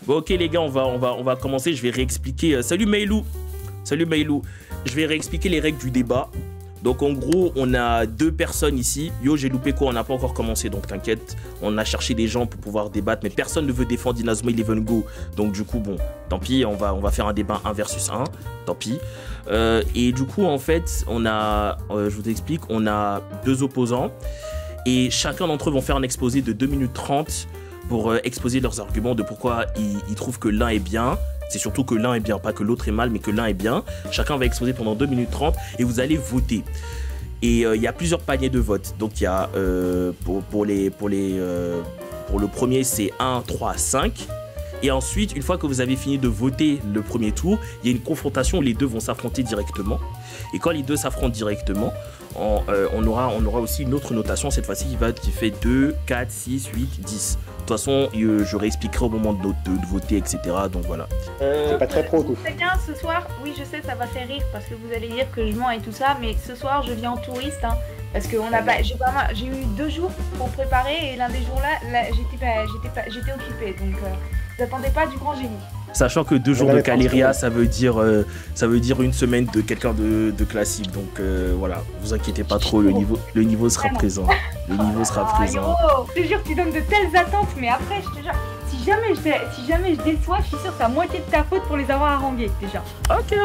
Bon, ok les gars, on va commencer. Je vais réexpliquer. Salut Mailou. Salut Mailou. Je vais réexpliquer les règles du débat. Donc en gros, on a deux personnes ici. Yo, j'ai loupé quoi? On n'a pas encore commencé, donc t'inquiète. On a cherché des gens pour pouvoir débattre, mais personne ne veut défendre Inazuma Eleven Go. Donc du coup, bon, tant pis, on va faire un débat 1 versus 1. Tant pis. Et du coup, en fait, on a, je vous explique, on a deux opposants. Et chacun d'entre eux vont faire un exposé de 2 minutes 30 pour exposer leurs arguments de pourquoi ils trouvent que l'un est bien. C'est surtout que l'un est bien, pas que l'autre est mal, mais que l'un est bien. Chacun va exposer pendant 2 minutes 30 et vous allez voter. Et il y a plusieurs paniers de vote. Donc il y a pour le premier, c'est 1, 3, 5. Et ensuite, une fois que vous avez fini de voter le premier tour, il y a une confrontation où les deux vont s'affronter directement. Et quand les deux s'affrontent directement, on aura aussi une autre notation, cette fois-ci qui fait 2, 4, 6, 8, 10. De toute façon, je réexpliquerai au moment de voter, etc. Donc voilà. C'est pas très pro tout. Très bien, ce soir, oui je sais, ça va faire rire parce que vous allez dire que je mens et tout ça, mais ce soir je viens en touriste, hein, parce que j'ai eu 2 jours pour préparer et l'un des jours là j'étais occupée, donc vous attendez pas du grand génie. Sachant que 2 jours de Caléria, ça veut dire une semaine de quelqu'un de classique. Donc voilà, vous inquiétez pas trop, le niveau sera présent. Le niveau sera présent. Je te jure, tu donnes de telles attentes, mais après, je te jure, si jamais je déçois, je suis sûre que c'est à moitié de ta faute pour les avoir harangués déjà. Ok,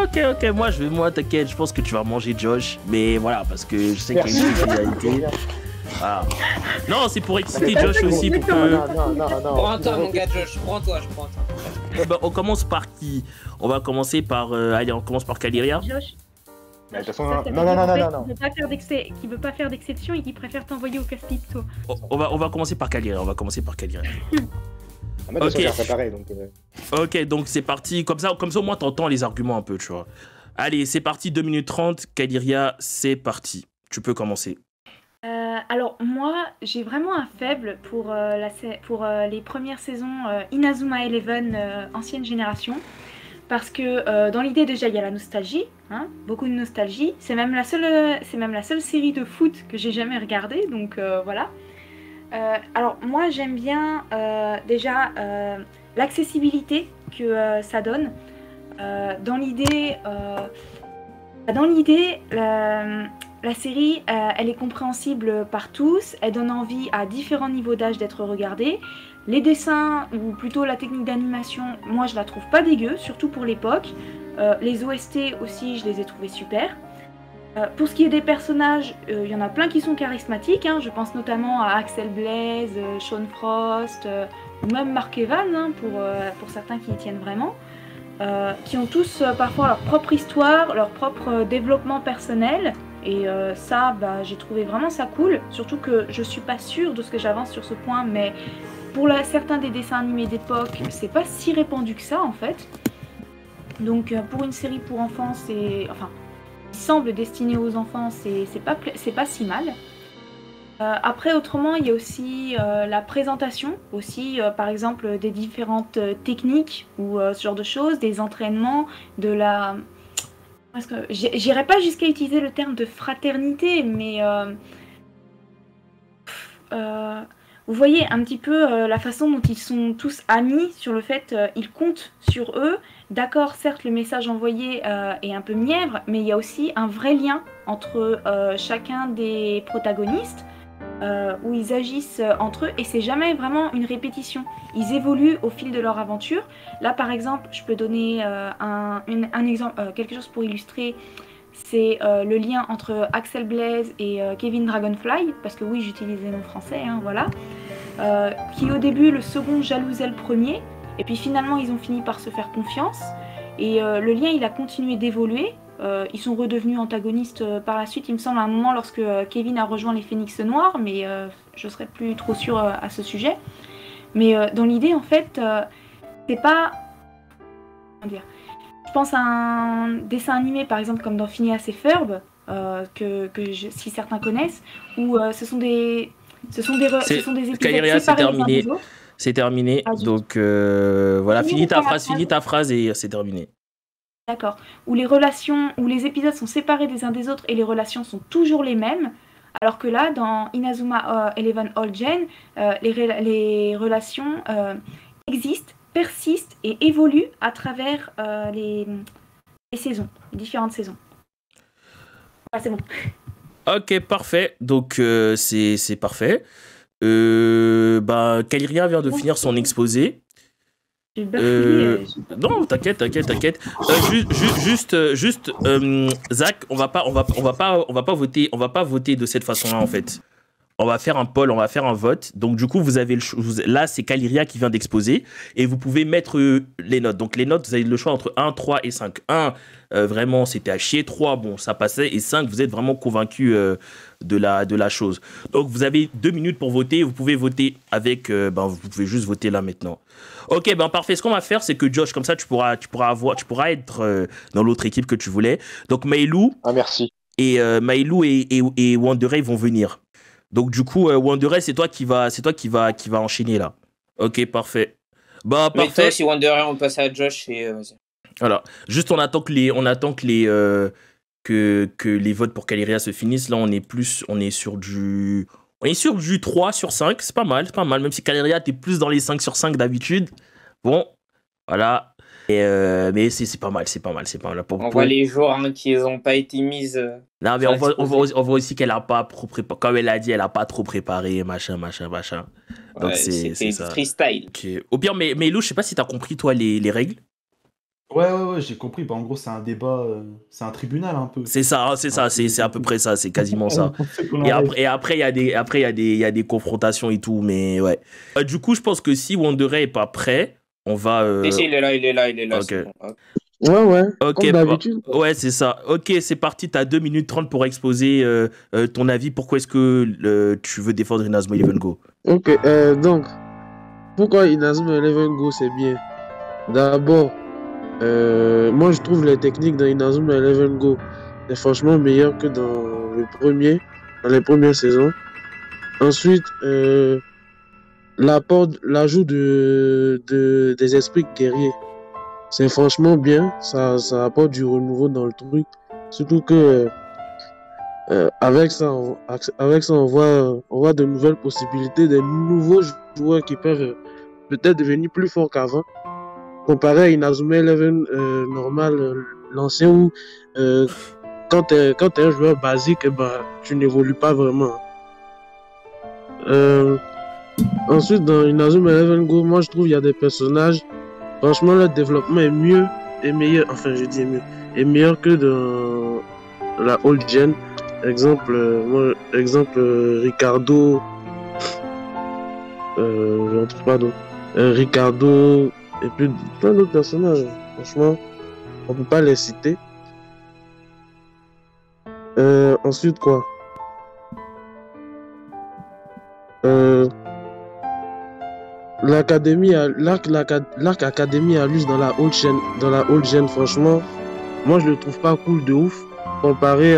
moi t'inquiète, je pense que tu vas manger Josh, mais voilà, parce que je sais qu'il y a une spécialité. Ah. Non, c'est pour exciter Josh aussi. Pour que... Non. Prends-toi, mon gars, Josh. Prends-toi. Bah, on commence par qui? On va commencer par. Allez, on commence par Caléria. Josh. De toute façon, non. Qui veut pas faire d'exception et qui préfère t'envoyer au casse-pipto. On va commencer par Caléria. Ok, donc c'est parti. Comme ça au moins t'entends les arguments un peu, tu vois. Allez, c'est parti, 2 minutes 30. Caléria, c'est parti. Tu peux commencer. Alors moi, j'ai vraiment un faible pour les premières saisons Inazuma Eleven ancienne génération, parce que dans l'idée déjà il y a la nostalgie, hein, beaucoup de nostalgie. C'est même la seule série de foot que j'ai jamais regardée, donc voilà. Alors moi j'aime bien déjà l'accessibilité que ça donne. Dans l'idée, la série, elle est compréhensible par tous, elle donne envie à différents niveaux d'âge d'être regardée. Les dessins, ou plutôt la technique d'animation, moi je la trouve pas dégueu, surtout pour l'époque. Les OST aussi, je les ai trouvés super. Pour ce qui est des personnages, il y en a plein qui sont charismatiques, hein. Je pense notamment à Axel Blaze, Sean Frost, ou même Mark Evan, hein, pour certains qui y tiennent vraiment. Qui ont tous parfois leur propre histoire, leur propre développement personnel. Et ça, j'ai trouvé vraiment ça cool, surtout que je suis pas sûre de ce que j'avance sur ce point, mais pour certains des dessins animés d'époque, c'est pas si répandu que ça en fait. Donc pour une série pour enfants, qui semble destinée aux enfants, c'est pas si mal. Après autrement, il y a aussi la présentation, aussi par exemple des différentes techniques ou ce genre de choses, des entraînements, de la... Parce que j'irai pas jusqu'à utiliser le terme de fraternité, mais vous voyez un petit peu la façon dont ils sont tous amis sur le fait ils comptent sur eux. D'accord, certes le message envoyé est un peu mièvre, mais il y a aussi un vrai lien entre chacun des protagonistes. Où ils agissent entre eux et c'est jamais vraiment une répétition. Ils évoluent au fil de leur aventure. Là par exemple, je peux donner un exemple, quelque chose pour illustrer. C'est le lien entre Axel Blaze et Kevin Dragonfly, parce que oui j'utilise les noms français, hein, voilà. Qui au début le second jalousait le premier, et puis finalement ils ont fini par se faire confiance. Et le lien il a continué d'évoluer. Ils sont redevenus antagonistes par la suite, il me semble, à un moment lorsque Kevin a rejoint les Phénix Noirs, mais je serais plus trop sûre à ce sujet. Mais dans l'idée, en fait, c'est pas... Comment dire ? Je pense à un dessin animé, par exemple, comme dans Phineas et Ferb, si certains connaissent, où ce sont des épisodes Caléria, séparés les uns des autres. C'est terminé, donc voilà, finis ta phrase et c'est terminé. D'accord. Où les épisodes sont séparés des uns des autres et les relations sont toujours les mêmes, alors que là, dans Inazuma Eleven All Gen, les relations existent, persistent et évolue à travers les saisons, les différentes saisons. Ah, c'est bon. Ok, parfait. Donc, c'est parfait. Kaliria vient de finir son exposé. J'ai bafouillé. Non, t'inquiète. Juste, Zach, on va pas voter de cette façon-là en fait. On va faire un poll, on va faire un vote. Donc du coup, vous avez là, c'est Kaliria qui vient d'exposer et vous pouvez mettre les notes. Donc les notes, vous avez le choix entre 1, 3 et 5. 1, vraiment, c'était à chier. 3, bon, ça passait. Et 5, vous êtes vraiment convaincu de la chose. Donc vous avez 2 minutes pour voter. Vous pouvez voter avec... vous pouvez juste voter là maintenant. Ok, parfait. Ce qu'on va faire, c'est que Josh, comme ça, tu pourras être dans l'autre équipe que tu voulais. Donc Mailou... Ah, merci. Et Mailou et Wanderay vont venir. Donc du coup, Wanderay, c'est toi qui va enchaîner là. Ok, parfait. Mais Parfait. toi, si Wanderer, on passe à Josh et vas-y. Voilà. Juste, on attend que les votes pour Kaliria se finissent. Là, on est sur du 3 sur 5. C'est pas mal. Même si Kaliria, t'es plus dans les 5 sur 5 d'habitude. Bon, voilà. Mais c'est pas mal. On voit les jours qui n'ont pas été mises. Non, mais on voit aussi qu'elle a pas trop préparé. Comme elle a dit, elle a pas trop préparé, machin. Donc c'est ça. Freestyle. Okay. Au pire, mais Lou, je sais pas si t'as compris, toi, les règles. Ouais, j'ai compris. En gros, c'est un débat, c'est un tribunal un peu. C'est ça, c'est à peu près ça, c'est quasiment ça. Et après, il y a des confrontations et tout, mais ouais. Du coup, je pense que si Wanderay est pas prêt, on va... Si, il est là. Ok. Ouais, ok, comme d'habitude. Ouais, c'est ça. Ok, c'est parti, t'as 2 minutes 30 pour exposer ton avis. Pourquoi est-ce que tu veux défendre Inazuma Eleven Go? Ok, donc, pourquoi Inazuma Eleven Go c'est bien? D'abord, moi je trouve les techniques dans Inazuma Eleven Go c'est franchement meilleur que dans les premières saisons. Ensuite, l'ajout des esprits guerriers, c'est franchement bien, ça apporte du renouveau dans le truc. Surtout que avec ça, on voit de nouvelles possibilités, des nouveaux joueurs qui peuvent peut-être devenir plus forts qu'avant. Comparé à Inazuma Eleven normal, l'ancien où quand t'es un joueur basique, tu n'évolues pas vraiment. Ensuite, dans Inazuma Eleven Go, moi je trouve qu'il y a des personnages, franchement leur développement est mieux et meilleur, est meilleur que dans la old gen. Exemple Ricardo, j'en trouve pas d'autres. Ricardo et puis plein d'autres personnages. Franchement, on peut pas les citer. Ensuite quoi? L'arc Académie à Luz dans la old gen, franchement, moi je le trouve pas cool de ouf comparé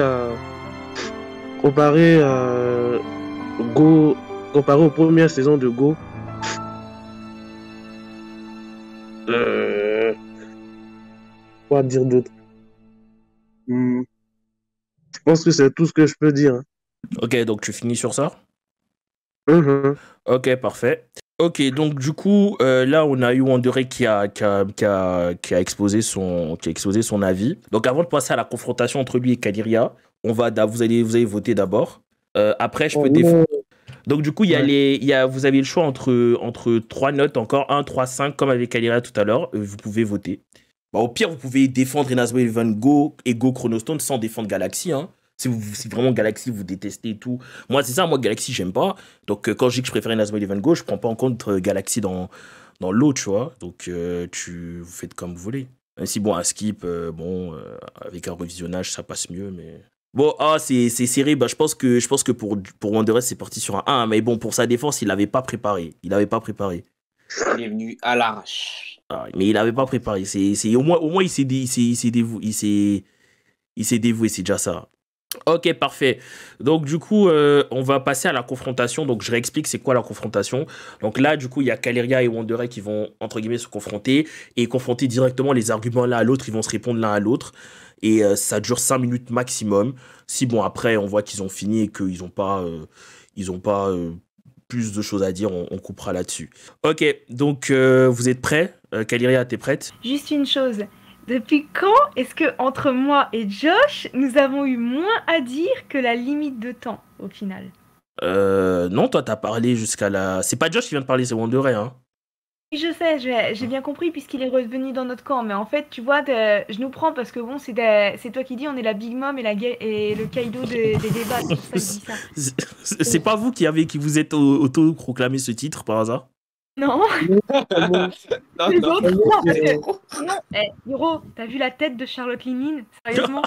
Go, comparé aux premières saisons de Go. Quoi dire d'autre? Je pense que c'est tout ce que je peux dire. Ok, donc tu finis sur ça? Mm-hmm. Ok, parfait. Ok, donc du coup, là, on a eu Wanderay qui a exposé son avis. Donc avant de passer à la confrontation entre lui et Kaliria, vous allez voter d'abord. Après, je peux défendre. Donc du coup, vous avez le choix entre 3 notes encore, 1, 3, 5, comme avec Kaliria tout à l'heure. Vous pouvez voter. Au pire, vous pouvez défendre Inazuma Eleven Go et Go Chronostone sans défendre Galaxy, hein. Si vraiment Galaxy vous détestez et tout. Moi, c'est ça, moi Galaxy, j'aime pas. Donc quand je dis que je préfère Inazuma Eleven Go, je prends pas en compte Galaxy dans l'eau, tu vois. Donc vous faites comme vous voulez. Même si bon, un skip, avec un revisionnage, ça passe mieux, mais... Bon, c'est serré. Je pense que pour Wanderer, c'est parti sur un 1. Mais bon, pour sa défense, il l'avait pas préparé. Il est venu à l'arrache. Mais il avait pas préparé. Au moins il s'est dévoué, c'est déjà ça. Ok, parfait. Donc du coup, on va passer à la confrontation. Donc je réexplique c'est quoi la confrontation. Donc là, du coup, il y a Kaliria et Wanderay qui vont, entre guillemets, se confronter et confronter directement les arguments l'un à l'autre. Ils vont se répondre l'un à l'autre. Et ça dure 5 minutes maximum. Si bon, après, on voit qu'ils ont fini et qu'ils n'ont pas plus de choses à dire, on coupera là-dessus. Ok, donc vous êtes prêts? Kaliria, t'es prête? Juste une chose. Depuis quand est-ce que entre moi et Josh, nous avons eu moins à dire que la limite de temps au final? Non, toi t'as parlé jusqu'à la... C'est pas Josh qui vient de parler, c'est Wanderer, hein. Je sais, j'ai bien compris puisqu'il est revenu dans notre camp, mais en fait, tu vois, je nous prends parce que bon, c'est toi qui dis, on est la Big Mom et le Kaido des débats, c'est pour ça que je dis ça. C'est pas vous qui vous êtes auto-proclamé ce titre par hasard? Non, Non, les non. autres, non, parce que sinon, Hiro, t'as vu la tête de Charlotte Linine? Sérieusement?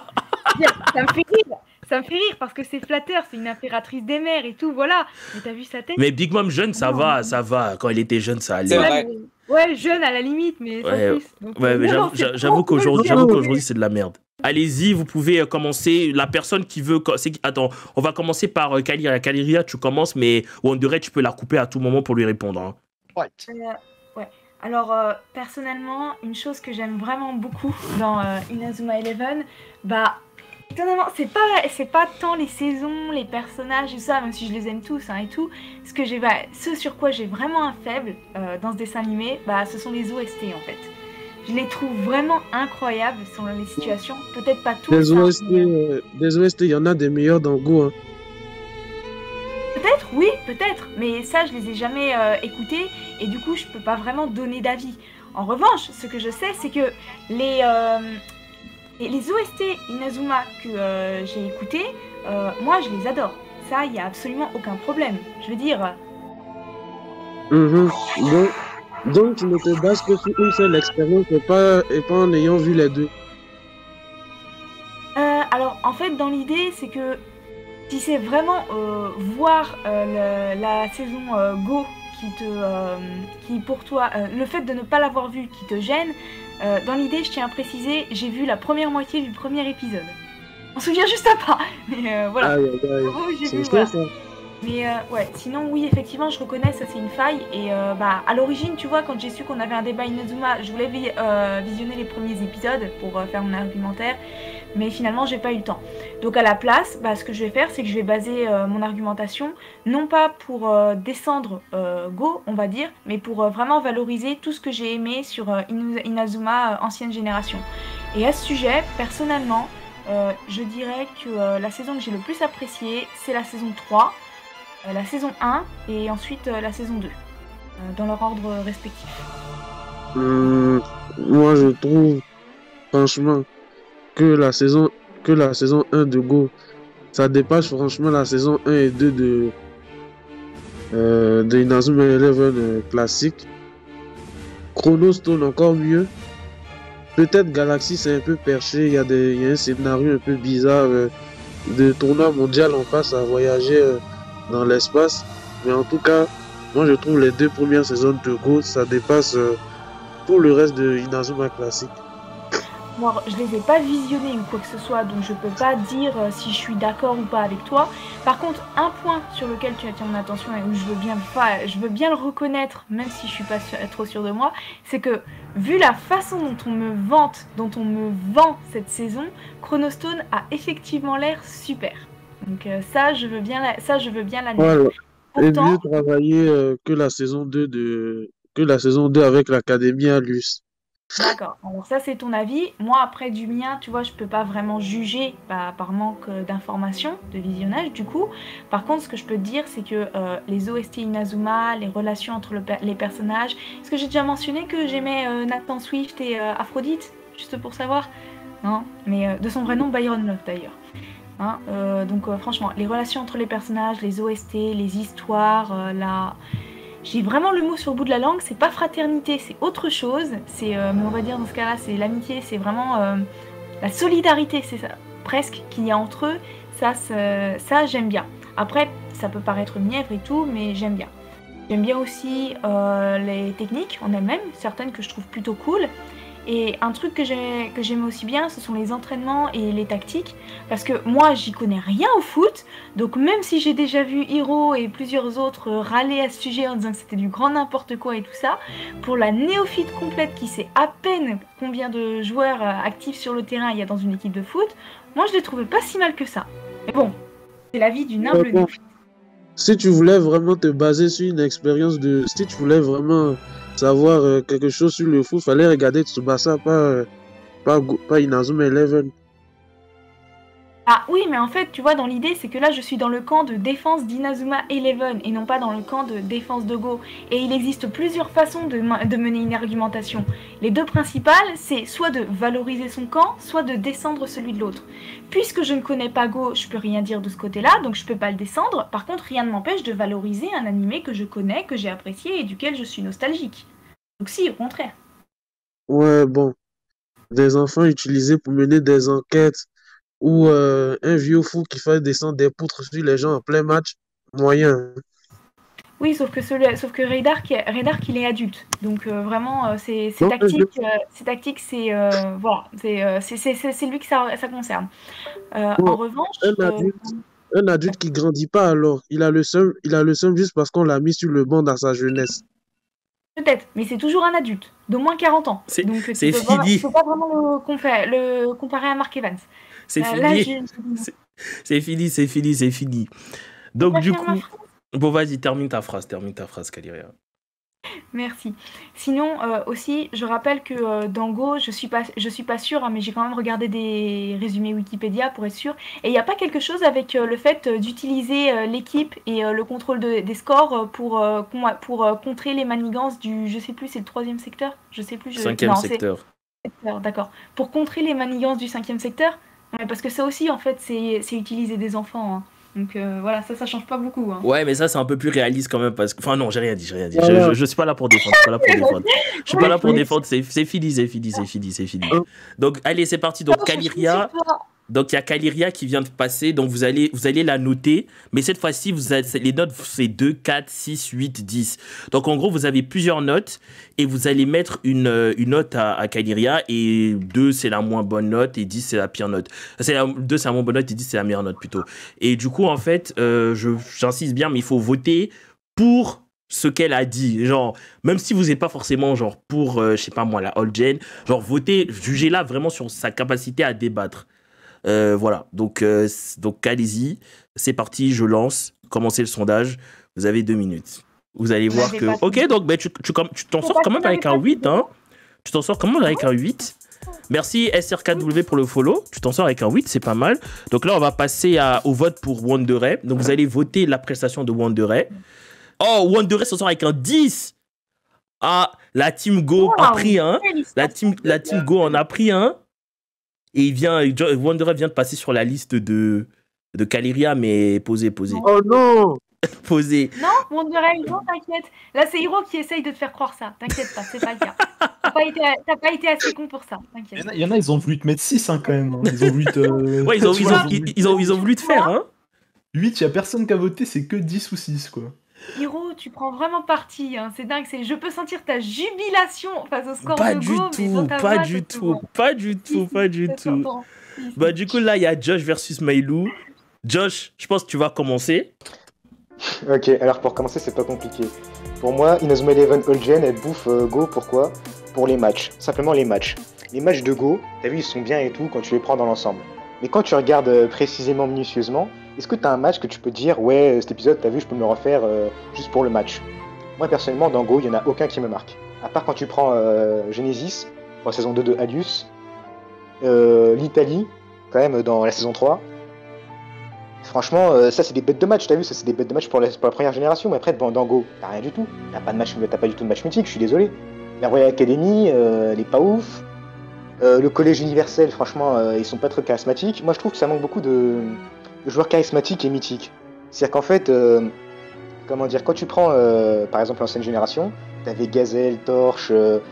Ça me fait rire. Ça me fait rire parce que c'est flatteur, c'est une impératrice des mers et tout, voilà. Mais t'as vu sa tête? Mais Big Mom jeune, ça Non. va. Quand elle était jeune, ça allait. C'est vrai. Ouais, jeune à la limite, mais sans Ouais, plus. Donc, Ouais, mais non, c'est j'avoue trop qu'aujourd'hui, c'est de la merde. Allez-y, vous pouvez commencer. La personne qui veut... Attends, on va commencer par Kaliria. Kaliria, tu commences, mais Wanderer, tu peux la couper à tout moment pour lui répondre. Hein. Ouais. Ouais. Alors, personnellement, une chose que j'aime vraiment beaucoup dans Inazuma Eleven, bah, étonnamment, c'est pas tant les saisons, les personnages et ça, même si je les aime tous hein, et tout. Ce sur quoi j'ai vraiment un faible dans ce dessin animé, bah, ce sont les OST en fait. Je les trouve vraiment incroyables selon les situations. Peut-être pas tous. Des hein, OST, il y en a des meilleurs dans Go. Hein. Peut-être, oui, peut-être, mais ça, je les ai jamais écoutés et du coup, je peux pas vraiment donner d'avis. En revanche, ce que je sais, c'est que les OST Inazuma que j'ai écoutés, moi, je les adore. Ça, il n'y a absolument aucun problème. Je veux dire... Donc, tu ne te bases que sur une seule expérience et pas en ayant vu les deux. Alors, en fait, dans l'idée, c'est que si c'est vraiment voir la saison Go qui pour toi, le fait de ne pas l'avoir vu qui te gêne, dans l'idée, je tiens à préciser, j'ai vu la première moitié du premier épisode. On se souvient juste pas, mais voilà. J'ai vu, voilà. Mais ouais, sinon oui, effectivement, je reconnais, ça c'est une faille. Et bah, à l'origine, tu vois, quand j'ai su qu'on avait un débat Inazuma, je voulais visionner les premiers épisodes pour faire mon argumentaire. Mais finalement, j'ai pas eu le temps. Donc à la place, bah, ce que je vais faire, c'est que je vais baser mon argumentation, non pas pour descendre Go, on va dire, mais pour vraiment valoriser tout ce que j'ai aimé sur Inazuma ancienne génération. Et à ce sujet, personnellement, je dirais que la saison que j'ai le plus appréciée, c'est la saison 3. La saison 1 et ensuite la saison 2, dans leur ordre respectif. Moi, je trouve, franchement, que la saison 1 de Go, ça dépasse franchement la saison 1 et 2 de Inazuma Eleven classique. Chronostone encore mieux. Peut-être Galaxy, c'est un peu perché, il y a un scénario un peu bizarre de tournoi mondial, on passe à voyager... dans l'espace, mais en tout cas, moi je trouve les 2 premières saisons de Go, ça dépasse tout le reste de Inazuma classique. Moi, je les ai pas visionnés ou quoi que ce soit, donc je peux pas dire si je suis d'accord ou pas avec toi. Par contre, un point sur lequel tu attires mon attention et où je veux bien le reconnaître, même si je suis pas trop sûre de moi, c'est que vu la façon dont on me vend cette saison, Chronostone a effectivement l'air super. Donc ça, je veux bien l'admettre. Voilà. Pourtant, Et mieux travailler que la saison 2 avec l'Académie Alus. d'accord. Alors ça, c'est ton avis. Moi, après du mien, tu vois, je peux pas vraiment juger par manque d'informations, de visionnage, du coup. Par contre, ce que je peux te dire, c'est que les OST Inazuma, les relations entre les personnages... Est-ce que j'ai déjà mentionné que j'aimais Nathan Swift et Aphrodite? Juste pour savoir. Non, mais de son vrai nom, Byron Love, d'ailleurs. Hein, donc franchement, les relations entre les personnages, les OST, les histoires, j'ai vraiment le mot sur le bout de la langue, c'est pas fraternité, c'est autre chose, mais on va dire dans ce cas-là, c'est l'amitié, c'est vraiment la solidarité, c'est ça, presque, qu'il y a entre eux, ça j'aime bien. Après, ça peut paraître mièvre et tout, mais j'aime bien. J'aime bien aussi les techniques en elles-mêmes, certaines que je trouve plutôt cool. Et un truc que j'aime aussi bien, ce sont les entraînements et les tactiques. Parce que moi, j'y connais rien au foot. Donc même si j'ai déjà vu Hiro et plusieurs autres râler à ce sujet en disant que c'était du grand n'importe quoi et tout ça, pour la néophyte complète qui sait à peine combien de joueurs actifs sur le terrain il y a dans une équipe de foot, moi je les trouvais pas si mal que ça. Mais bon, c'est l'avis d'une humble néophyte. si tu voulais vraiment te baser sur une expérience de... Si tu voulais vraiment savoir quelque chose sur le foot, fallait regarder Tsubasa, pas Inazuma Eleven. Ah oui, mais en fait, tu vois, dans l'idée, c'est que là, je suis dans le camp de défense d'Inazuma Eleven et non pas dans le camp de défense de Go. Et il existe plusieurs façons de mener une argumentation. Les deux principales, c'est soit de valoriser son camp, soit de descendre celui de l'autre. Puisque je ne connais pas Go, je peux rien dire de ce côté-là, donc je peux pas le descendre. Par contre, rien ne m'empêche de valoriser un animé que je connais, que j'ai apprécié et duquel je suis nostalgique. Donc si, au contraire. Ouais, bon. Des enfants utilisés pour mener des enquêtes ou un vieux fou qui fait descendre des poutres sur les gens en plein match, moyen. Oui, sauf que Raydark, il est adulte. Donc vraiment, ces Non, tactiques, c'est voilà, c'est lui que ça concerne. Bon, En revanche, un adulte qui grandit pas alors, il a le seum juste parce qu'on l'a mis sur le banc dans sa jeunesse. peut-être, mais c'est toujours un adulte, d'au moins 40 ans. C'est Donc fini. tu peux pas vraiment le comparer à Mark Evans. C'est Là, fini. C'est fini. Donc du coup, bon vas-y, termine ta phrase, Kaliria. Merci. Sinon, aussi, je rappelle que dans Go, je suis pas sûre, hein, mais j'ai quand même regardé des résumés Wikipédia pour être sûre. Et il n'y a pas quelque chose avec le fait d'utiliser l'équipe et le contrôle des scores pour contrer les manigances du, je sais plus, c'est le 3e secteur? Je sais plus. 5e secteur. D'accord. Pour contrer les manigances du 5e secteur? Ouais, parce que ça aussi, en fait, c'est utiliser des enfants, hein. Donc voilà, ça change pas beaucoup, hein. Ouais, mais ça c'est un peu plus réaliste quand même parce que... Enfin non, j'ai rien dit. Ouais. Je suis pas là pour défendre. Je suis pas là pour défendre. C'est fini. Donc allez, c'est parti. Donc Kaliria. Donc il y a Kaliria qui vient de passer, donc vous allez la noter, mais cette fois-ci, les notes, c'est 2, 4, 6, 8, 10. Donc en gros, vous avez plusieurs notes, et vous allez mettre une note à Kaliria, et 2, c'est la moins bonne note, et 10, c'est la pire note. 2, c'est la moins bonne note, et 10, c'est la meilleure note, plutôt. Et du coup, en fait, j'insiste bien, mais il faut voter pour ce qu'elle a dit. Genre, même si vous n'êtes pas forcément, genre, pour, je sais pas moi, la All Gen, genre, votez, jugez-la vraiment sur sa capacité à débattre. Voilà, donc allez-y, c'est parti, je lance, commencez le sondage, vous avez 2 minutes. Vous allez voir que... Ok, donc tu t'en sors quand même avec un 8, hein. Tu t'en sors quand même avec un 8. Merci SR4W pour le follow, tu t'en sors avec un 8, c'est pas mal. Donc là, on va passer au vote pour Wonderay. Donc vous allez voter la prestation de Wonderay. Oh, Wonderay s'en sort avec un 10. Ah, la Team Go a pris un. La team Go en a pris un. Et Wonderay vient de passer sur la liste de Kaliria, mais posé. Oh non! Posé. Non, Wonderay, non, t'inquiète. Là, c'est Hiro qui essaye de te faire croire ça. T'inquiète pas, c'est pas le cas. T'as pas été assez con pour ça, t'inquiète. Il y en a, ils ont voulu te mettre 6 hein, quand même. Hein. Ils ont voulu te... Ouais, ils ont voulu te faire. Hein. 8, il n'y a personne qui a voté, c'est que 10 ou 6, quoi. Hiro, tu prends vraiment parti, hein. C'est dingue, je peux sentir ta jubilation face au score de Go. Pas du tout. Bah du coup là il y a Josh versus Mailou. Josh, je pense que tu vas commencer. Ok, alors pour commencer c'est pas compliqué. Pour moi, Inazuma Eleven All Gen, elle bouffe Go, pourquoi? Pour les matchs, simplement les matchs. Les matchs de Go, t'as vu ils sont bien et tout quand tu les prends dans l'ensemble. Mais quand tu regardes précisément, minutieusement, est-ce que tu as un match que tu peux te dire, ouais, cet épisode, t'as vu, je peux me le refaire juste pour le match? Moi, personnellement, dans Go, il n'y en a aucun qui me marque. À part quand tu prends Genesis, pour la saison 2 de Alius, l'Italie, quand même, dans la saison 3. Franchement, ça, c'est des bêtes de match, t'as vu, ça, c'est des bêtes de match pour la première génération. Mais après, dans Go, t'as rien du tout. T'as pas du tout de match mythique, je suis désolé. La Royal Academy, elle est pas ouf. Le collège universel, franchement, ils sont pas très charismatiques. Moi, je trouve que ça manque beaucoup de joueurs charismatiques et mythiques. C'est-à-dire qu'en fait, comment dire, quand tu prends, par exemple, l'ancienne génération, t'avais Gazelle, Torche,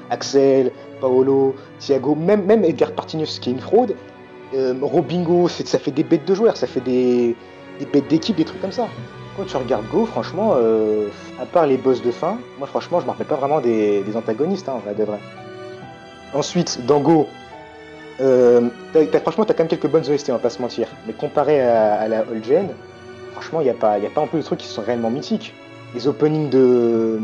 Axel, Paolo, Thiago, même Edgar Partinus, qui est une fraude. Robingo, ça fait des bêtes de joueurs, ça fait des bêtes d'équipe, des trucs comme ça. Quand tu regardes Go, franchement, à part les boss de fin, moi, franchement, je me rappelle pas vraiment des antagonistes, hein, en vrai de vrai. Ensuite, dans Go, franchement, t'as quand même quelques bonnes OST, on va pas se mentir. Mais comparé à la All Gen, franchement, y a pas un peu de trucs qui sont réellement mythiques. Les openings de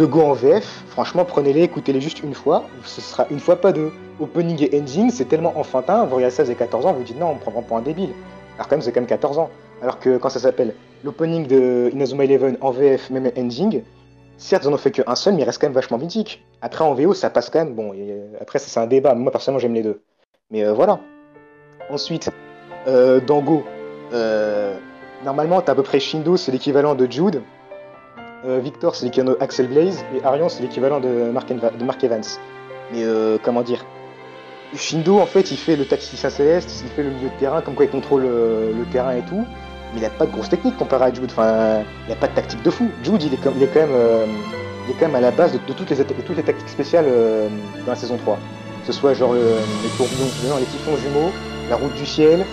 Go en VF, franchement, prenez-les, écoutez-les juste une fois. Ce sera une fois, pas deux. Opening et ending, c'est tellement enfantin. Vous regardez ça, vous avez 14 ans, vous dites non, on me prend vraiment pour un débile. Alors quand même, c'est quand même 14 ans. Alors que, quand ça s'appelle, l'opening de Inazuma Eleven en VF, même ending, certes, ils en ont fait qu'un seul, mais il reste quand même vachement mythique. Après, en VO, ça passe quand même. Bon, après, ça, c'est un débat. Moi, personnellement, j'aime les deux. Mais voilà. Ensuite, dans Go, normalement, t'as à peu près Shindo, c'est l'équivalent de Jude. Victor, c'est l'équivalent de Axel Blaze. Et Arion, c'est l'équivalent de Mark Evans. Mais comment dire, Shindo, en fait, il fait le tacticien céleste, il fait le milieu de terrain, comme quoi il contrôle le terrain et tout. Mais il n'a pas de grosse technique comparé à Jude. Enfin, il n'a pas de tactique de fou. Jude, il est quand même à la base de toutes les tactiques spéciales dans la saison 3. Que ce soit genre les tourbillons, les typhons jumeaux, la route du ciel,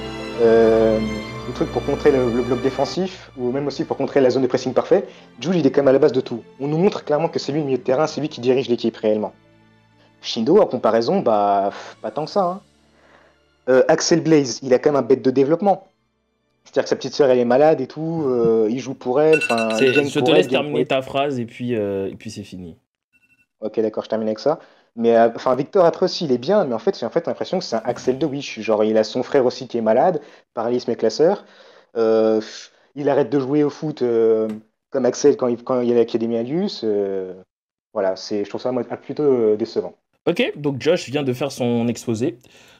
le truc pour contrer le bloc défensif, ou même aussi pour contrer la zone de pressing parfait. Jude, il est quand même à la base de tout. On nous montre clairement que c'est lui le milieu de terrain, c'est lui qui dirige l'équipe réellement. Shindo, en comparaison, bah, pas tant que ça. Hein. Axel Blaze, il a quand même un bête de développement. C'est-à-dire que sa petite sœur, elle est malade et tout, il joue pour elle. Je te laisse terminer ta phrase et puis c'est fini. Ok, d'accord, je termine avec ça. Mais Victor, après aussi, il est bien, mais en fait, j'ai l'impression que c'est un Axel de Wish. Genre, il a son frère aussi qui est malade, paralysme avec la sœur. Il arrête de jouer au foot comme Axel quand il y a l'Académie Alius. Voilà, je trouve ça plutôt décevant. Ok, donc Josh vient de faire son exposé.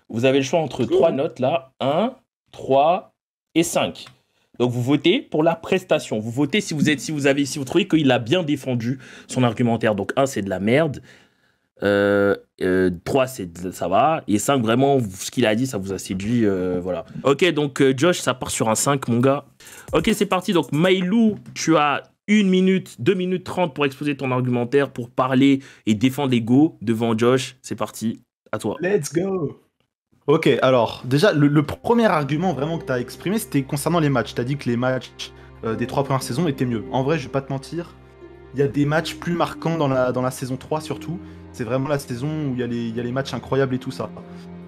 Vous avez le choix entre 3 notes là, 1, 3 et 5. Donc vous votez pour la prestation. Vous votez si vous trouvez qu'il a bien défendu son argumentaire. Donc 1, c'est de la merde. 3, ça va. Et 5, vraiment, ce qu'il a dit, ça vous a séduit. Voilà. Ok, donc Josh, ça part sur un 5, mon gars. Ok, c'est parti. Donc Mailou, tu as 1 minute, 2 minutes 30 pour exposer ton argumentaire, pour parler et défendre l'ego devant Josh. C'est parti. À toi. Let's go. Ok, alors, déjà, le premier argument vraiment que tu as exprimé, c'était concernant les matchs. Tu as dit que les matchs des 3 premières saisons étaient mieux. En vrai, je vais pas te mentir, il y a des matchs plus marquants dans la saison 3 surtout. C'est vraiment la saison où il y a les matchs incroyables et tout ça.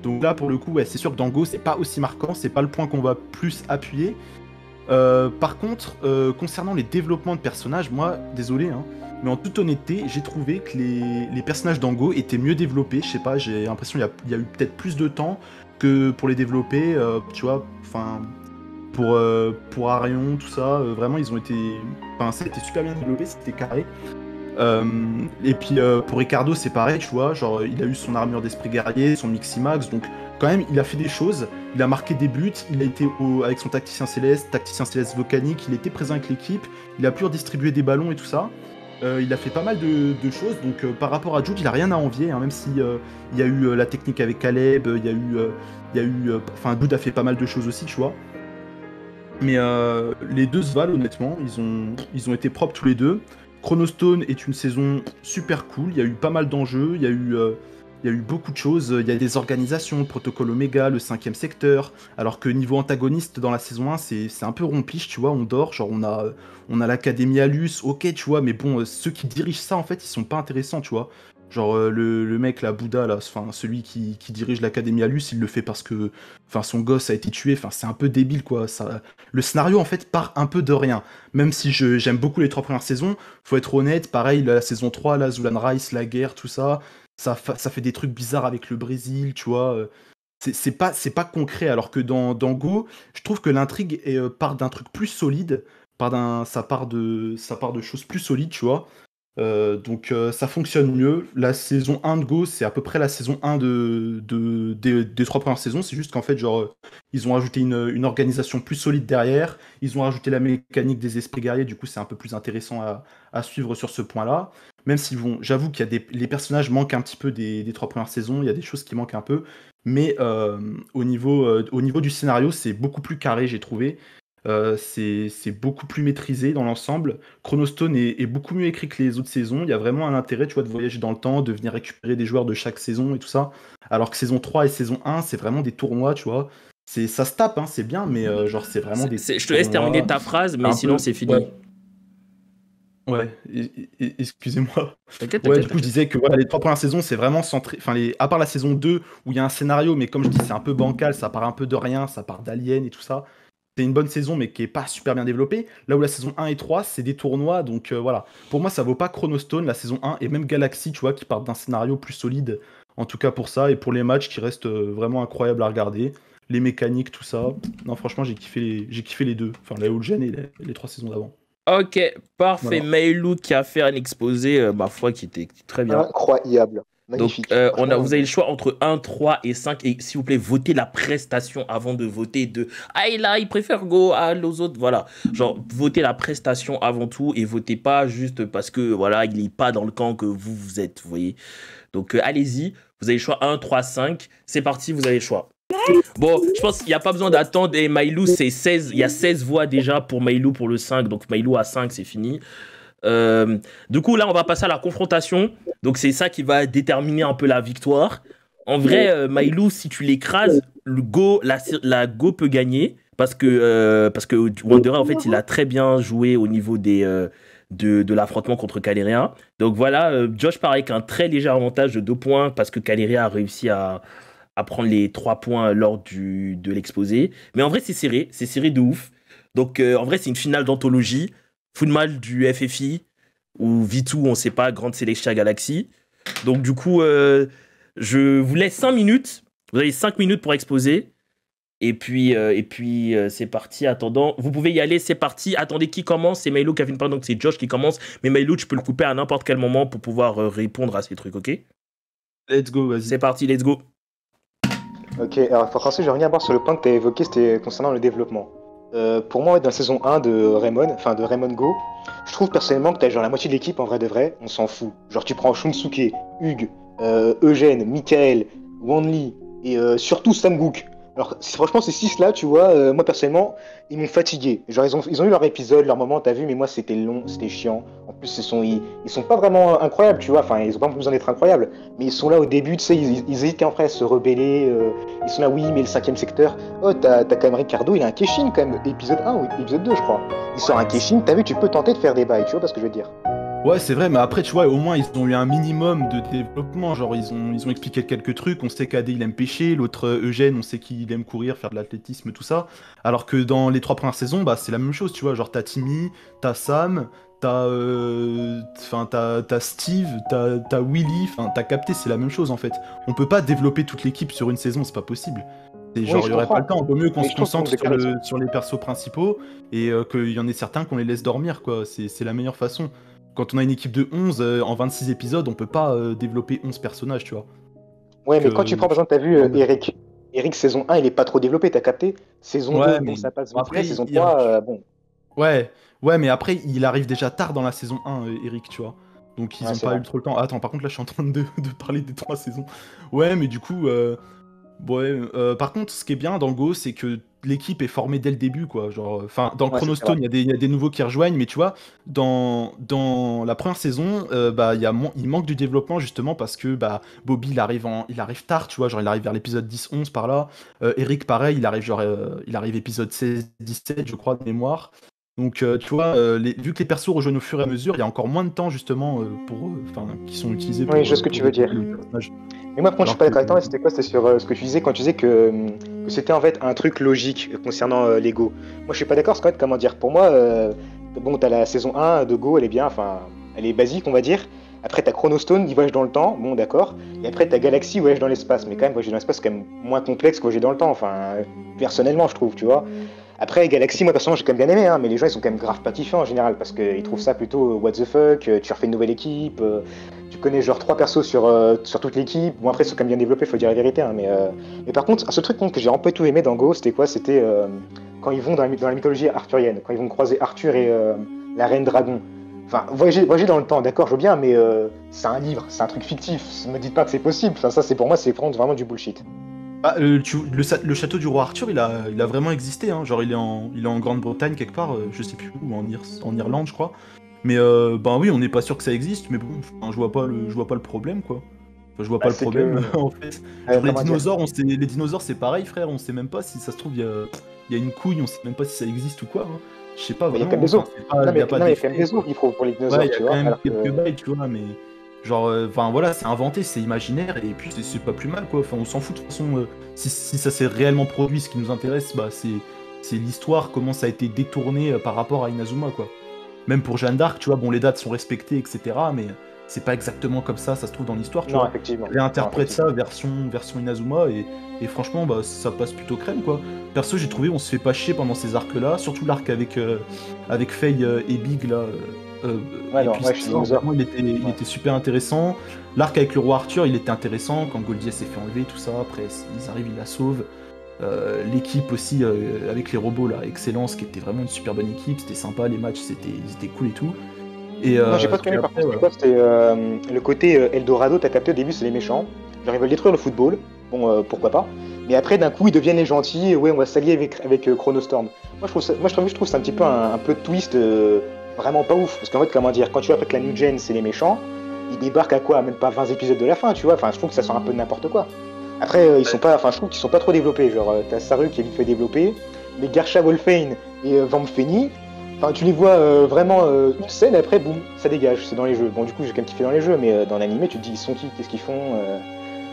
Donc là, pour le coup, ouais, c'est sûr que dans Go, c'est pas aussi marquant, c'est pas le point qu'on va plus appuyer. Par contre, concernant les développements de personnages, moi, désolé, hein, mais en toute honnêteté, j'ai trouvé que les personnages d'Ango étaient mieux développés. Je sais pas, j'ai l'impression qu'il y a eu peut-être plus de temps que pour les développer, tu vois, enfin, pour Arion, tout ça, vraiment, ils ont été... Enfin, ça a été super bien développé, c'était carré. Et puis pour Ricardo, c'est pareil, tu vois, genre, il a eu son armure d'esprit guerrier, son Miximax, donc quand même, il a fait des choses, il a marqué des buts, il a été avec son tacticien céleste volcanique, il était présent avec l'équipe, il a pu redistribuer des ballons et tout ça. Il a fait pas mal de choses, donc par rapport à Jude, il a rien à envier, hein, même si il y a eu la technique avec Caleb, enfin Jude a fait pas mal de choses aussi, tu vois. Mais les deux se valent honnêtement, ils ont été propres tous les deux. Chronostone est une saison super cool, il y a eu pas mal d'enjeux, il y a eu beaucoup de choses, il y a des organisations, le protocole Oméga, le 5e secteur, alors que niveau antagoniste dans la saison 1, c'est un peu rompiche, tu vois, on dort, genre on a l'Académie Alus, ok, tu vois, mais bon, ceux qui dirigent ça, en fait, ils sont pas intéressants, tu vois. Genre le mec, là, Bouddha, là, celui qui dirige l'Académie Alus, il le fait parce que son gosse a été tué, c'est un peu débile, quoi. Le scénario, en fait, part un peu de rien. Même si j'aime beaucoup les 3 premières saisons, faut être honnête, pareil, la saison 3, là, Zulan Rice, la guerre, tout ça, ça fait des trucs bizarres avec le Brésil, tu vois. C'est pas concret, alors que dans Go, je trouve que l'intrigue part d'un truc plus solide, ça part de choses plus solides, tu vois. Donc ça fonctionne mieux. La saison 1 de Go, c'est à peu près la saison 1 des 3 premières saisons. C'est juste qu'en fait, genre, ils ont ajouté une organisation plus solide derrière. Ils ont rajouté la mécanique des esprits guerriers. Du coup, c'est un peu plus intéressant à suivre sur ce point-là. Même si, bon, j'avoue qu'il y a les personnages manquent un petit peu des 3 premières saisons. Il y a des choses qui manquent un peu. Mais au niveau du scénario, c'est beaucoup plus carré, j'ai trouvé. C'est beaucoup plus maîtrisé dans l'ensemble. Chronostone est beaucoup mieux écrit que les autres saisons. Il y a vraiment un intérêt, tu vois, de voyager dans le temps, de venir récupérer des joueurs de chaque saison et tout ça. Alors que saison 3 et saison 1, c'est vraiment des tournois, tu vois. Ça se tape, hein, c'est bien, mais genre, c'est vraiment des Je te laisse terminer ta phrase, mais sinon, c'est fini. Ouais, excusez-moi. T'inquiète. Du coup, je disais que voilà, les 3 premières saisons, c'est vraiment centré. Enfin, à part la saison 2, où il y a un scénario, mais comme je dis, c'est un peu bancal, ça part un peu de rien, ça part d'Alien et tout ça. C'est une bonne saison, mais qui est pas super bien développée. Là où la saison 1 et 3, c'est des tournois, donc voilà. Pour moi, ça vaut pas Chronostone, la saison 1, et même Galaxy, tu vois, qui partent d'un scénario plus solide, en tout cas pour ça, et pour les matchs qui restent vraiment incroyables à regarder. les mécaniques, tout ça. Non, franchement, j'ai kiffé les deux. Enfin, la Old Gen et les 3 saisons d'avant. Ok, parfait. Voilà. Mailou qui a fait un exposé, ma foi, qui était très bien. Incroyable. Donc, Magnifique. vous avez le choix entre 1, 3 et 5. Et s'il vous plaît, votez la prestation avant de voter de ah, il préfère Go à aux autres. Voilà. Genre, votez la prestation avant tout et votez pas juste parce que voilà, il n'est pas dans le camp que vous êtes. Vous voyez. Donc, allez-y. Vous avez le choix 1, 3, 5. C'est parti, vous avez le choix. Bon, je pense qu'il n'y a pas besoin d'attendre. Et Mailou, c'est 16. Il y a 16 voix déjà pour Mailou pour le 5. Donc, Mailou à 5, c'est fini. Du coup, là, on va passer à la confrontation. Donc, c'est ça qui va déterminer un peu la victoire. En vrai, Mailou, si tu l'écrases, la Go peut gagner. Parce que Wanderer, en fait, il a très bien joué au niveau de l'affrontement contre Kaléria. Donc, voilà, Josh part avec un très léger avantage de 2 points parce que Kaléria a réussi à prendre les 3 points lors de l'exposé. Mais en vrai, c'est serré de ouf. Donc, en vrai, c'est une finale d'anthologie. Football du FFI ou V2, on sait pas, Grande Celestia Galaxy. Donc du coup, je vous laisse 5 minutes. Vous avez 5 minutes pour exposer. Et puis c'est parti. Attendant, vous pouvez y aller, c'est parti. Attendez, qui commence? C'est Mailou qui a une part, donc c'est Josh qui commence. Mais Mailou, tu peux le couper à n'importe quel moment pour pouvoir répondre à ces trucs, ok? Let's go, vas-y. C'est parti, let's go. Ok, alors François, je reviens voir sur le point que tu as évoqué, c'était concernant le développement. Pour moi, dans la saison 1 de Raymond Go, je trouve personnellement que t'as genre la moitié de l'équipe en vrai de vrai, on s'en fout. Genre tu prends Shunsuke, Hugues, Eugène, Michael, Wanli et surtout Samguk. Alors franchement ces 6 là, tu vois, moi personnellement, ils m'ont fatigué. Genre ils ont eu leur épisode, leur moment, t'as vu, mais moi c'était long, c'était chiant. En plus ils sont pas vraiment incroyables, tu vois, enfin ils ont pas besoin d'être incroyables, mais ils sont là au début, tu sais, ils hésitent en vrai à se rebeller, ils sont là, oui, mais le 5ème secteur, oh t'as quand même Ricardo, il a un Keshin quand même, épisode 1 ou épisode 2 je crois. Il sort un Keshin, t'as vu, tu peux tenter de faire des bails, tu vois pas ce que je veux dire. Ouais, c'est vrai, mais après, tu vois, au moins, ils ont eu un minimum de développement. Genre, ils ont expliqué quelques trucs. On sait qu'AD, il aime pêcher. L'autre, Eugène, on sait qu'il aime courir, faire de l'athlétisme, tout ça. Alors que dans les 3 premières saisons, bah, c'est la même chose, tu vois. Genre, t'as Timmy, t'as Sam, t'as Steve, t'as Willy. Enfin, t'as capté, c'est la même chose, en fait. On peut pas développer toute l'équipe sur une saison, c'est pas possible. C'est genre, il y aurait pas le temps. Vaut mieux qu'on se concentre sur les persos principaux et qu'il y en ait certains qu'on les laisse dormir, quoi. C'est la meilleure façon. Quand on a une équipe de 11, en 26 épisodes, on peut pas développer 11 personnages, tu vois. Ouais, mais quand tu prends, par exemple, t'as vu Eric, saison 1, il est pas trop développé, t'as capté? Saison 2, bon, ça passe vite fait, saison 3, bon. Ouais, mais après, il arrive déjà tard dans la saison 1, Eric, tu vois. Donc ils ont pas eu trop le temps. Attends, par contre, là, je suis en train de parler des 3 saisons. Ouais, mais du coup... par contre, ce qui est bien dans Go, c'est que l'équipe est formée dès le début, quoi. Genre, enfin, dans Chronostone, il y a des nouveaux qui rejoignent, mais tu vois, dans la première saison, bah, il manque du développement justement parce que bah, Bobby, il arrive tard, tu vois, genre il arrive vers l'épisode 10-11 par là. Eric, pareil, il arrive épisode 16-17, je crois, de mémoire. Donc, tu vois, vu que les persos rejoignent au fur et à mesure, il y a encore moins de temps justement qui sont utilisés pour. Oui, je sais ce que tu veux dire. Mais moi, quand je suis pas d'accord avec toi, c'était quoi? C'était sur ce que tu disais quand tu disais que c'était en fait un truc logique concernant les Go. Moi, je suis pas d'accord, Scott, comment dire. Pour moi, bon, t'as la saison 1 de Go, elle est bien, enfin, elle est basique, on va dire. Après, t'as Chronostone, il voyage dans le temps, bon, d'accord. Et après, t'as Galaxy, voyage dans l'espace. Mais quand même, voyager dans l'espace, c'est quand même moins complexe que voyager dans le temps, enfin, personnellement, je trouve, tu vois. Après, Galaxy, moi personnellement, j'ai quand même bien aimé, hein, mais les gens ils sont quand même grave pas kiffants en général parce qu'ils trouvent ça plutôt what the fuck, tu refais une nouvelle équipe, tu connais genre 3 persos sur toute l'équipe. Bon, après, ils sont quand même bien développés, faut dire la vérité, hein, mais par contre, ce truc que j'ai un peu tout aimé dans Go, c'était quoi? C'était quand ils vont dans la mythologie arthurienne, quand ils vont croiser Arthur et la reine dragon. Enfin, voyager dans le temps, d'accord, je veux bien, mais c'est un livre, c'est un truc fictif, ne me dites pas que c'est possible, enfin, ça, c'est pour moi, c'est vraiment du bullshit. Ah, le château du roi Arthur, il a vraiment existé, hein. Genre il est en Grande-Bretagne quelque part, je sais plus où, en Irlande je crois. Mais ben oui, on n'est pas sûr que ça existe, mais bon, enfin, je vois pas le problème, quoi. Enfin, je vois pas le problème en fait. Genre, les dinosaures c'est pareil, frère, on sait même pas si ça se trouve il y a une couille, on sait même pas si ça existe ou quoi, hein. Je sais pas vraiment. Il y a quand même des os. Il y a quand même des os qu'il faut pour les dinosaures, ouais, tu vois. Il y a quand même quelques bails, tu vois, mais genre, enfin voilà, c'est inventé, c'est imaginaire, et puis c'est pas plus mal, quoi. Enfin, on s'en fout de toute façon. Si ça s'est réellement produit, ce qui nous intéresse, bah c'est l'histoire, comment ça a été détourné par rapport à Inazuma, quoi. Même pour Jeanne d'Arc, tu vois, bon, les dates sont respectées, etc. Mais c'est pas exactement comme ça se trouve dans l'histoire, tu Non, vois. effectivement. Réinterprète Non, ça version Inazuma et franchement bah ça passe plutôt crème quoi. Perso j'ai trouvé on se fait pas chier pendant ces arcs là, surtout l'arc avec Faye et Big là. Ouais, Et non, puis ouais, je c'est suis ça, loser. vraiment, il était super intéressant. L'arc avec le roi Arthur il était intéressant quand Goldie s'est fait enlever tout ça. Après ils arrivent ils la sauvent. L'équipe aussi avec les robots là, Excellence qui était vraiment une super bonne équipe, c'était sympa, les matchs ils étaient cool et tout. Et Non, j'ai pas trop puis aimé par après, contre, voilà. c'était le côté Eldorado, t'as capté au début, c'est les méchants. Genre, ils veulent détruire le football. Bon, pourquoi pas. Mais après, d'un coup, ils deviennent les gentils. Et ouais, on va s'allier avec Chronostorm. Moi, je trouve c'est un petit peu un peu de twist vraiment pas ouf. Parce qu'en fait, comment dire, quand tu vois après que la New Gen, c'est les méchants, ils débarquent à quoi? Même pas 20 épisodes de la fin, tu vois. Enfin, je trouve que ça sort un peu de n'importe quoi. Après, ils sont pas, enfin, je trouve qu'ils sont pas trop développés. Genre, t'as Saru qui est vite fait développé. Mais Garsha Wolfane et Vampfeni, enfin, tu les vois vraiment une scène, après, boum, ça dégage, c'est dans les jeux. Bon, du coup, j'ai quand même kiffé dans les jeux, mais dans l'animé, tu te dis, ils sont qui? Qu'est-ce qu'ils font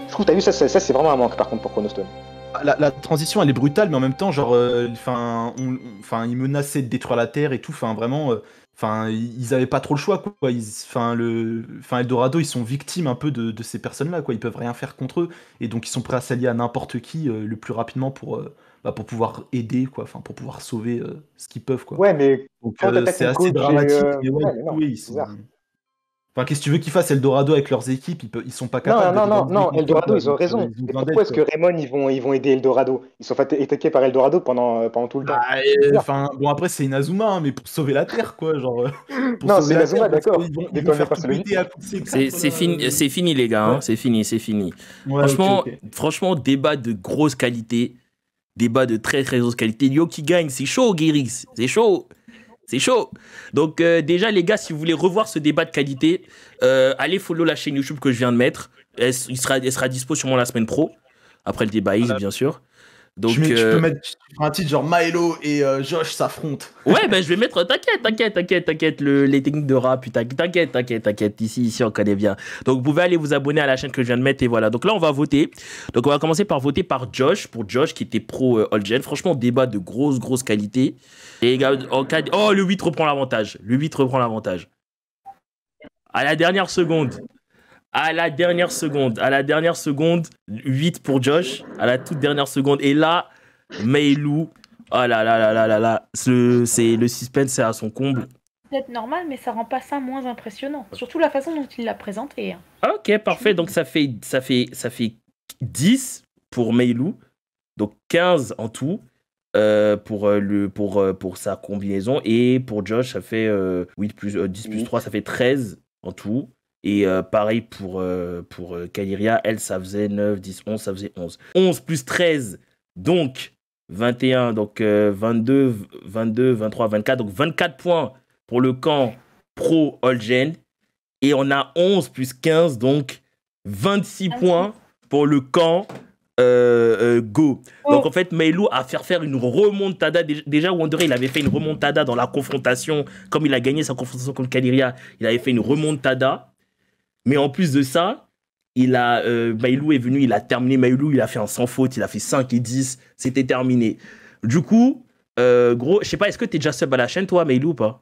Je trouve, t'as vu, ça c'est vraiment un manque, par contre, pour Chronostone. La transition elle est brutale, mais en même temps, genre, enfin, ils menaçaient de détruire la Terre et tout, enfin, vraiment, enfin, ils avaient pas trop le choix, quoi. Enfin, Eldorado, ils sont victimes un peu de ces personnes-là, quoi. Ils peuvent rien faire contre eux, et donc ils sont prêts à s'allier à n'importe qui le plus rapidement pour pouvoir aider, quoi. Enfin, pour pouvoir sauver ce qu'ils peuvent, quoi. Ouais, mais Donc quand t'attaques c'est ton assez coach et... dramatique, mais ouais, Ouais, du mais coup, non, oui, c'est bizarre. Enfin, qu'est-ce que tu veux qu'ils fassent Eldorado avec leurs équipes? Ils sont pas capables de rivaliser contre eux, Eldorado, quoi. ils ont Donc raison. ils ont Mais besoin pourquoi d'aide, est-ce quoi. que Raymond, ils vont aider Eldorado? Ils sont fait attaquer par Eldorado pendant tout le Bah, temps. C'est bizarre. enfin, bon après c'est Inazuma, hein, mais pour sauver la Terre, quoi, genre, pour Non, sauver c'est la Terre, Inazuma, parce d'accord. qu'ils Mais vont toi, on n'est faire pas tout sur péter à logique. coups de C4, là. C'est fini les gars, hein, Ouais, c'est fini. ouais, ok, ok. Franchement, débat de grosse qualité, débat de très très grosse qualité. Yo qui gagne, c'est chaud, Guérix, c'est chaud. C'est chaud. Donc déjà les gars, si vous voulez revoir ce débat de qualité, allez follow la chaîne YouTube que je viens de mettre. Elle sera dispo sûrement la semaine pro, après le débat X, Voilà. bien sûr. Donc Tu peux mettre un titre genre Maelo et Josh s'affrontent. ouais, ben je vais mettre, t'inquiète, les techniques de rap, t'inquiète, ici on connaît bien. Donc vous pouvez aller vous abonner à la chaîne que je viens de mettre et voilà. Donc là on va voter. Donc on va commencer par voter par Josh, pour Josh qui était pro All Gen. Franchement, débat de grosse qualité. Et les gars, oh le 8 reprend l'avantage. À la dernière seconde. À la dernière seconde, 8 pour Josh, à la toute dernière seconde. Et là, Meilou, oh là, c'est le suspense c'est à son comble. C'est normal, mais ça rend pas ça moins impressionnant. Surtout la façon dont il l'a présenté. Ok, parfait. Donc ça fait 10 pour Meilou, donc 15 en tout pour sa combinaison. Et pour Josh, ça fait 8 plus 10 plus 3, ça fait 13 en tout. Et pareil pour Kaliria, elle, ça faisait 9, 10, 11, ça faisait 11. 11 plus 13, donc 21, donc 22, 23, 24. Donc 24 points pour le camp pro All Gen. Et on a 11 plus 15, donc 26 points pour le camp Go. Donc en fait, Meilou a fait faire une remontada. Déjà, Wanderer, il avait fait une remontada dans la confrontation. Comme il a gagné sa confrontation contre Kaliria, il avait fait une remontada. Mais en plus de ça, Meilou est venu, il a terminé Meilou, il a fait un sans faute, il a fait 5 et 10, c'était terminé. Du coup, gros, je sais pas, est-ce que t'es déjà sub à la chaîne, toi, Meilou, ou pas?